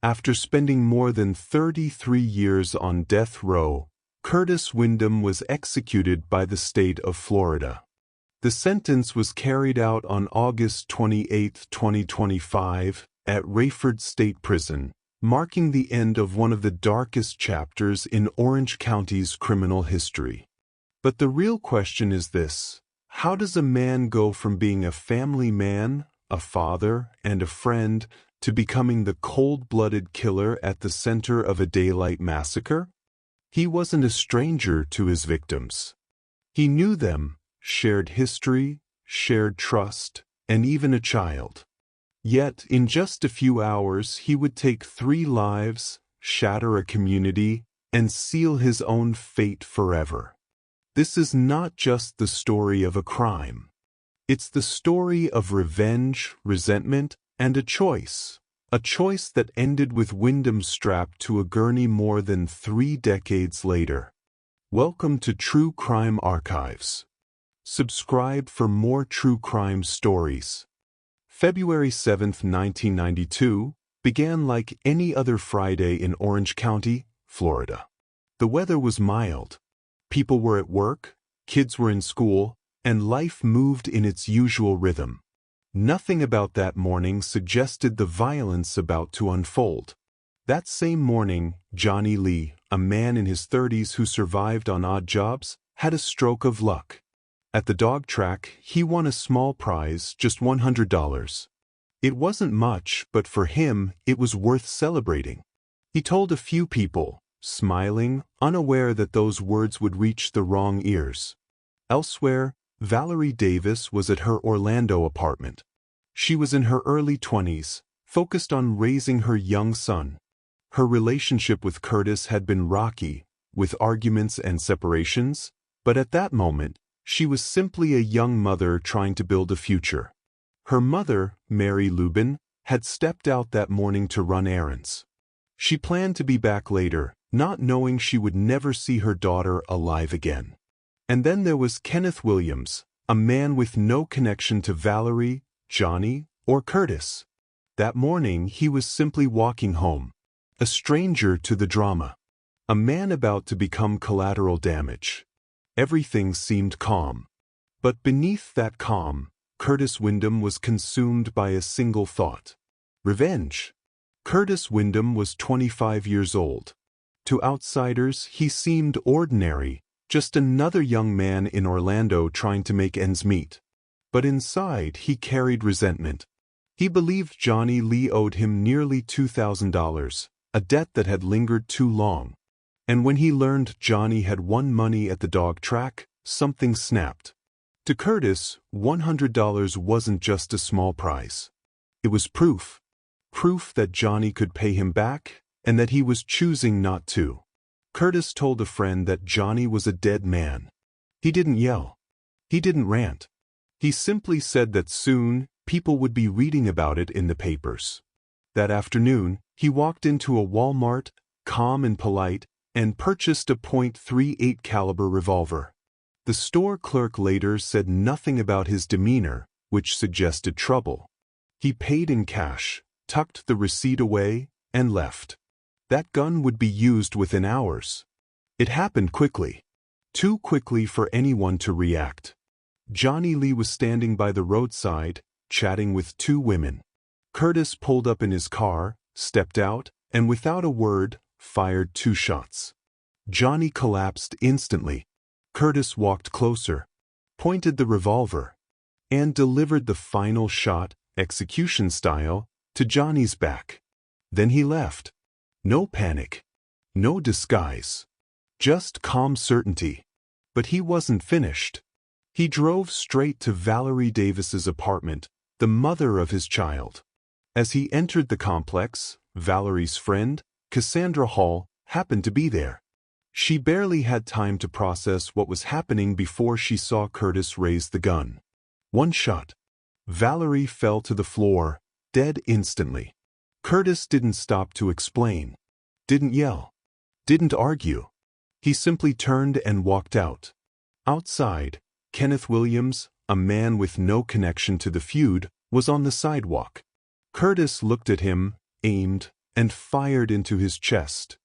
After spending more than 33 years on death row, Curtis Windham was executed by the state of Florida. The sentence was carried out on August 28, 2025, at Raiford State Prison, marking the end of one of the darkest chapters in Orange County's criminal history. But the real question is this: how does a man go from being a family man, a father, and a friend, to becoming the cold-blooded killer at the center of a daylight massacre? He wasn't a stranger to his victims. He knew them, shared history, shared trust, and even a child. Yet, in just a few hours, he would take 3 lives, shatter a community, and seal his own fate forever. This is not just the story of a crime. It's the story of revenge, resentment, and a choice that ended with Windham strapped to a gurney more than 3 decades later. Welcome to True Crime Archives. Subscribe for more true crime stories. February 7, 1992, began like any other Friday in Orange County, Florida. The weather was mild. People were at work, kids were in school, and life moved in its usual rhythm. Nothing about that morning suggested the violence about to unfold. That same morning, Johnny Lee, a man in his 30s who survived on odd jobs, had a stroke of luck. At the dog track, he won a small prize, just $100. It wasn't much, but for him, it was worth celebrating. He told a few people, smiling, unaware that those words would reach the wrong ears. Elsewhere, Valerie Davis was at her Orlando apartment. She was in her early 20s, focused on raising her young son. Her relationship with Curtis had been rocky, with arguments and separations, but at that moment, she was simply a young mother trying to build a future. Her mother, Mary Lubin, had stepped out that morning to run errands. She planned to be back later, not knowing she would never see her daughter alive again. And then there was Kenneth Williams, a man with no connection to Valerie, Johnny, or Curtis. That morning he was simply walking home, a stranger to the drama, a man about to become collateral damage. Everything seemed calm. But beneath that calm, Curtis Windham was consumed by a single thought: revenge. Curtis Windham was 25 years old. To outsiders, he seemed ordinary, just another young man in Orlando trying to make ends meet. But inside, he carried resentment. He believed Johnny Lee owed him nearly $2,000, a debt that had lingered too long. And when he learned Johnny had won money at the dog track, something snapped. To Curtis, $100 wasn't just a small prize. It was proof. Proof that Johnny could pay him back, and that he was choosing not to. Curtis told a friend that Johnny was a dead man. He didn't yell. He didn't rant. He simply said that soon, people would be reading about it in the papers. That afternoon, he walked into a Walmart, calm and polite, and purchased a .38 caliber revolver. The store clerk later said nothing about his demeanor, which suggested trouble. He paid in cash, tucked the receipt away, and left. That gun would be used within hours. It happened quickly. Too quickly for anyone to react. Johnny Lee was standing by the roadside, chatting with 2 women. Curtis pulled up in his car, stepped out, and without a word, fired 2 shots. Johnny collapsed instantly. Curtis walked closer, pointed the revolver, and delivered the final shot, execution style, to Johnny's back. Then he left. No panic. No disguise. Just calm certainty. But he wasn't finished. He drove straight to Valerie Davis's apartment, the mother of his child. As he entered the complex, Valerie's friend, Cassandra Hall, happened to be there. She barely had time to process what was happening before she saw Curtis raise the gun. 1 shot. Valerie fell to the floor, dead instantly. Curtis didn't stop to explain. Didn't yell. Didn't argue. He simply turned and walked out. Outside, Kenneth Williams, a man with no connection to the feud, was on the sidewalk. Curtis looked at him, aimed, and fired into his chest.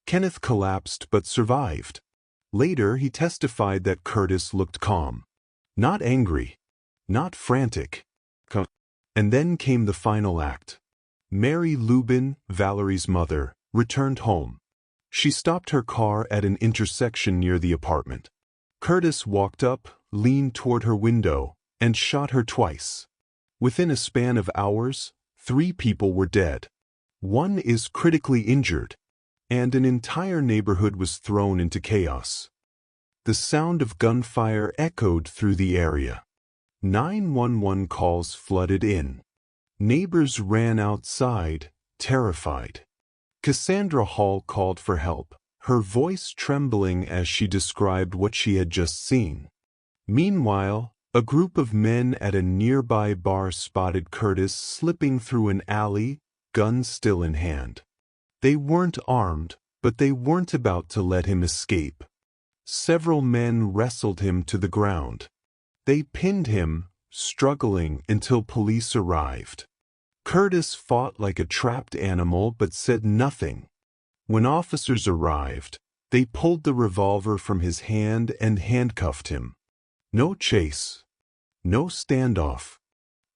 Kenneth collapsed but survived. Later, he testified that Curtis looked calm. Not angry. Not frantic. And then came the final act. Mary Lubin, Valerie's mother, returned home. She stopped her car at an intersection near the apartment. Curtis walked up, leaned toward her window, and shot her twice. Within a span of hours, 3 people were dead. 1 is critically injured, and an entire neighborhood was thrown into chaos. The sound of gunfire echoed through the area. 911 calls flooded in. Neighbors ran outside, terrified. Cassandra Hall called for help, her voice trembling as she described what she had just seen. Meanwhile, a group of men at a nearby bar spotted Curtis slipping through an alley, gun still in hand. They weren't armed, but they weren't about to let him escape. Several men wrestled him to the ground. They pinned him, struggling until police arrived. Curtis fought like a trapped animal but said nothing. When officers arrived, they pulled the revolver from his hand and handcuffed him. No chase. No standoff.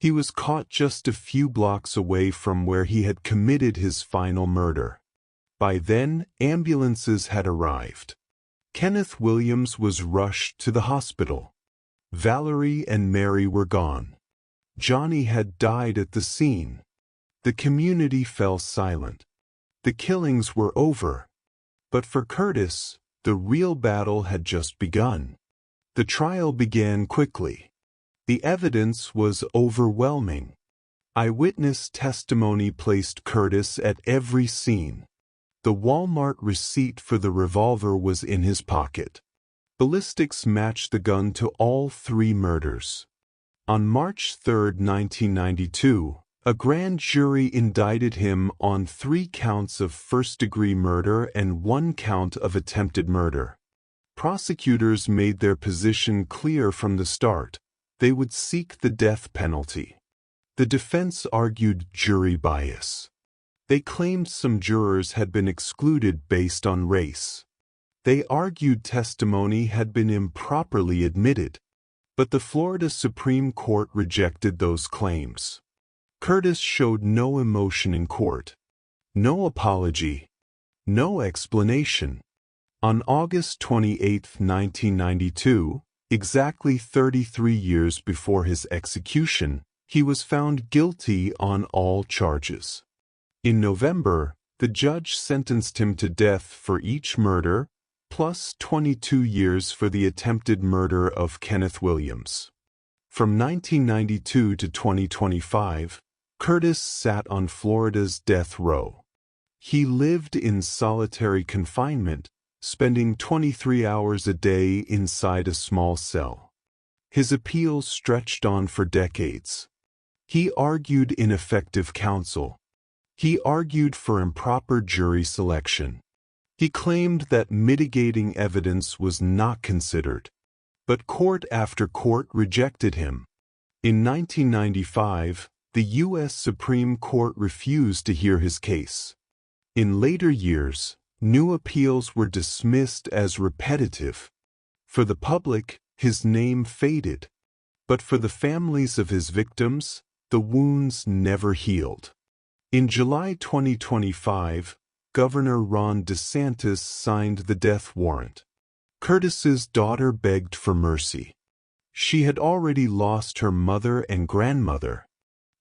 He was caught just a few blocks away from where he had committed his final murder. By then, ambulances had arrived. Kenneth Williams was rushed to the hospital. Valerie and Mary were gone. Johnny had died at the scene. The community fell silent. The killings were over. But for Curtis, the real battle had just begun. The trial began quickly. The evidence was overwhelming. Eyewitness testimony placed Curtis at every scene. The Walmart receipt for the revolver was in his pocket. Ballistics matched the gun to all 3 murders. On March 3, 1992, a grand jury indicted him on 3 counts of first-degree murder and 1 count of attempted murder. Prosecutors made their position clear from the start. They would seek the death penalty. The defense argued jury bias. They claimed some jurors had been excluded based on race. They argued testimony had been improperly admitted. But the Florida Supreme Court rejected those claims. Curtis showed no emotion in court. No apology. No explanation. On August 28, 1992, exactly 33 years before his execution, he was found guilty on all charges. In November, the judge sentenced him to death for each murder, plus 22 years for the attempted murder of Kenneth Williams. From 1992 to 2025, Curtis sat on Florida's death row. He lived in solitary confinement, spending 23 hours a day inside a small cell. His appeals stretched on for decades. He argued ineffective counsel. He argued for improper jury selection. He claimed that mitigating evidence was not considered. But court after court rejected him. In 1995, the U.S. Supreme Court refused to hear his case. In later years, new appeals were dismissed as repetitive. For the public, his name faded. But for the families of his victims, the wounds never healed. In July 2025, Governor Ron DeSantis signed the death warrant. Curtis's daughter begged for mercy. She had already lost her mother and grandmother.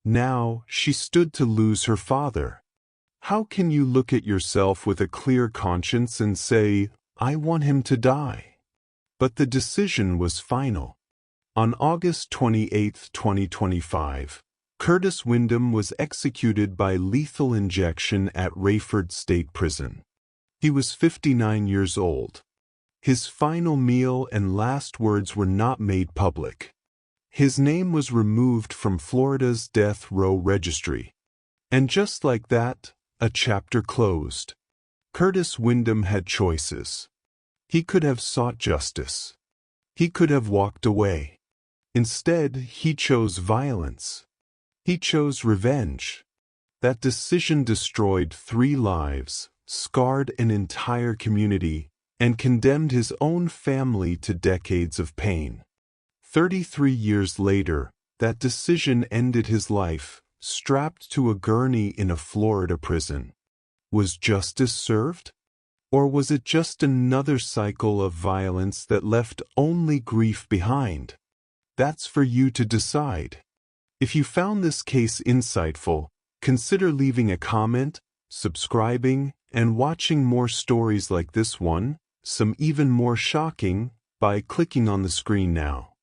Now she stood to lose her father. How can you look at yourself with a clear conscience and say, "I want him to die"? But the decision was final. On August 28, 2025, Curtis Windham was executed by lethal injection at Raiford State Prison. He was 59 years old. His final meal and last words were not made public. His name was removed from Florida's death row registry. And just like that, a chapter closed. Curtis Windham had choices. He could have sought justice. He could have walked away. Instead, he chose violence. He chose revenge. That decision destroyed 3 lives, scarred an entire community, and condemned his own family to decades of pain. 33 years later, that decision ended his life, strapped to a gurney in a Florida prison. Was justice served? Or was it just another cycle of violence that left only grief behind? That's for you to decide. If you found this case insightful, consider leaving a comment, subscribing, and watching more stories like this one, some even more shocking, by clicking on the screen now.